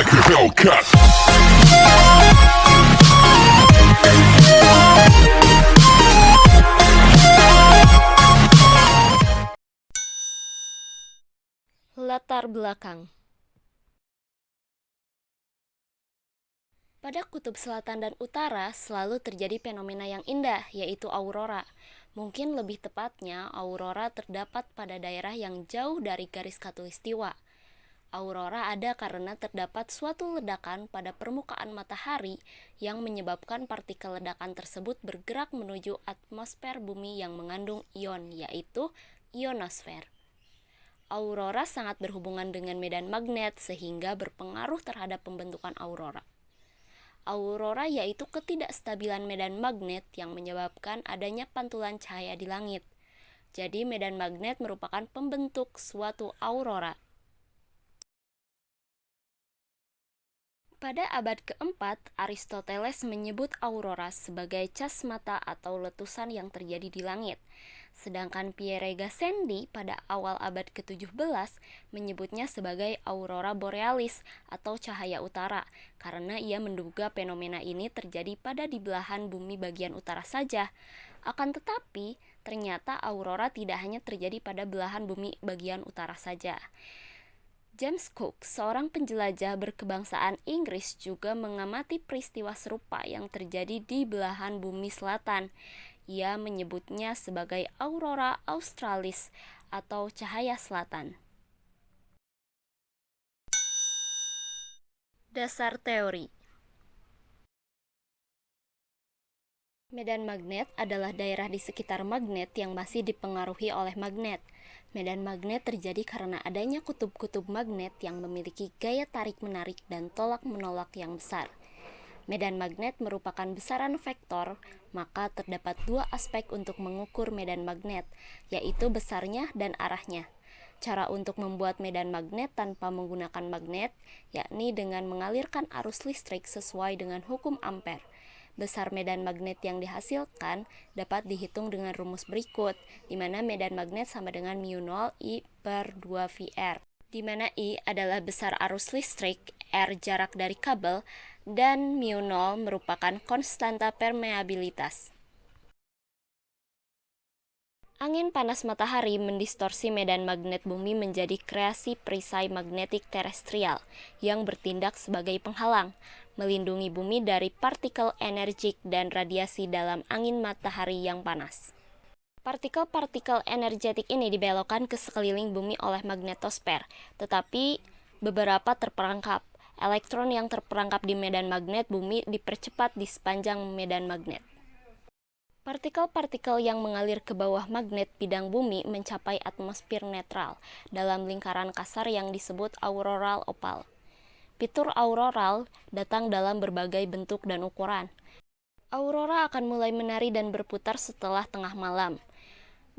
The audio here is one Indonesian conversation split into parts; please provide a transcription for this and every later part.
like a Hellcat. Latar belakang. Pada kutub selatan dan utara selalu terjadi fenomena yang indah, yaitu aurora. Mungkin lebih tepatnya, aurora terdapat pada daerah yang jauh dari garis khatulistiwa. Aurora ada karena terdapat suatu ledakan pada permukaan matahari yang menyebabkan partikel ledakan tersebut bergerak menuju atmosfer bumi yang mengandung ion, yaitu ionosfer. Aurora sangat berhubungan dengan medan magnet sehingga berpengaruh terhadap pembentukan aurora. Aurora yaitu ketidakstabilan medan magnet yang menyebabkan adanya pantulan cahaya di langit. Jadi medan magnet merupakan pembentuk suatu aurora. Pada abad keempat, Aristoteles menyebut aurora sebagai cas mata atau letusan yang terjadi di langit. Sedangkan Pierre Gassendi pada awal abad ke-17 menyebutnya sebagai aurora borealis atau cahaya utara, karena ia menduga fenomena ini terjadi pada di belahan bumi bagian utara saja. Akan tetapi, ternyata aurora tidak hanya terjadi pada belahan bumi bagian utara saja. James Cook, seorang penjelajah berkebangsaan Inggris, juga mengamati peristiwa serupa yang terjadi di belahan bumi selatan. Ia menyebutnya sebagai aurora australis atau cahaya selatan. Dasar teori. Medan magnet adalah daerah di sekitar magnet yang masih dipengaruhi oleh magnet. Medan magnet terjadi karena adanya kutub-kutub magnet yang memiliki gaya tarik-menarik dan tolak-menolak yang besar. Medan magnet merupakan besaran vektor, maka terdapat dua aspek untuk mengukur medan magnet, yaitu besarnya dan arahnya. Cara untuk membuat medan magnet tanpa menggunakan magnet, yakni dengan mengalirkan arus listrik sesuai dengan hukum Ampere. Besar medan magnet yang dihasilkan dapat dihitung dengan rumus berikut, di mana medan magnet sama dengan μ0 I per 2 VR, di mana I adalah besar arus listrik, R jarak dari kabel, dan μ0 merupakan konstanta permeabilitas. Angin panas matahari mendistorsi medan magnet bumi menjadi kreasi perisai magnetik terestrial yang bertindak sebagai penghalang, melindungi bumi dari partikel energik dan radiasi dalam angin matahari yang panas. Partikel-partikel energetik ini dibelokkan ke sekeliling bumi oleh magnetosfer, tetapi beberapa terperangkap. Elektron yang terperangkap di medan magnet bumi dipercepat di sepanjang medan magnet. Partikel-partikel yang mengalir ke bawah magnet bidang bumi mencapai atmosfer netral dalam lingkaran kasar yang disebut auroral opal. Fitur auroral datang dalam berbagai bentuk dan ukuran. Aurora akan mulai menari dan berputar setelah tengah malam,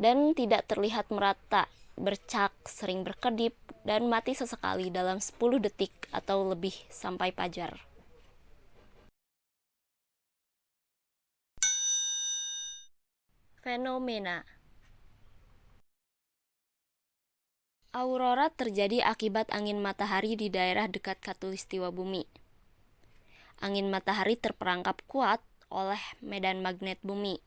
dan tidak terlihat merata, bercak, sering berkedip, dan mati sesekali dalam 10 detik atau lebih sampai fajar. Fenomena aurora terjadi akibat angin matahari di daerah dekat khatulistiwa bumi. Angin matahari terperangkap kuat oleh medan magnet bumi.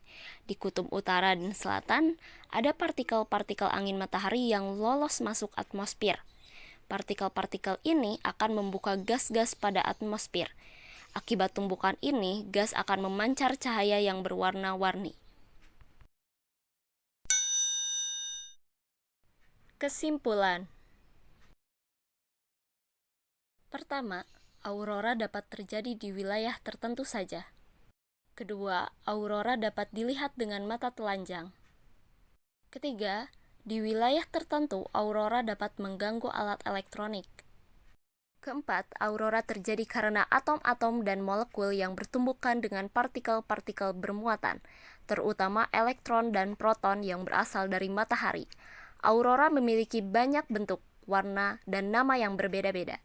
Di kutub utara dan selatan, ada partikel-partikel angin matahari yang lolos masuk atmosfer. Partikel-partikel ini akan membuka gas-gas pada atmosfer. Akibat tumbukan ini, gas akan memancar cahaya yang berwarna-warni. Kesimpulan. Pertama, aurora dapat terjadi di wilayah tertentu saja. Kedua, aurora dapat dilihat dengan mata telanjang. Ketiga, di wilayah tertentu aurora dapat mengganggu alat elektronik. Keempat, aurora terjadi karena atom-atom dan molekul yang bertumbukan dengan partikel-partikel bermuatan, terutama elektron dan proton yang berasal dari matahari. Aurora memiliki banyak bentuk, warna, dan nama yang berbeda-beda.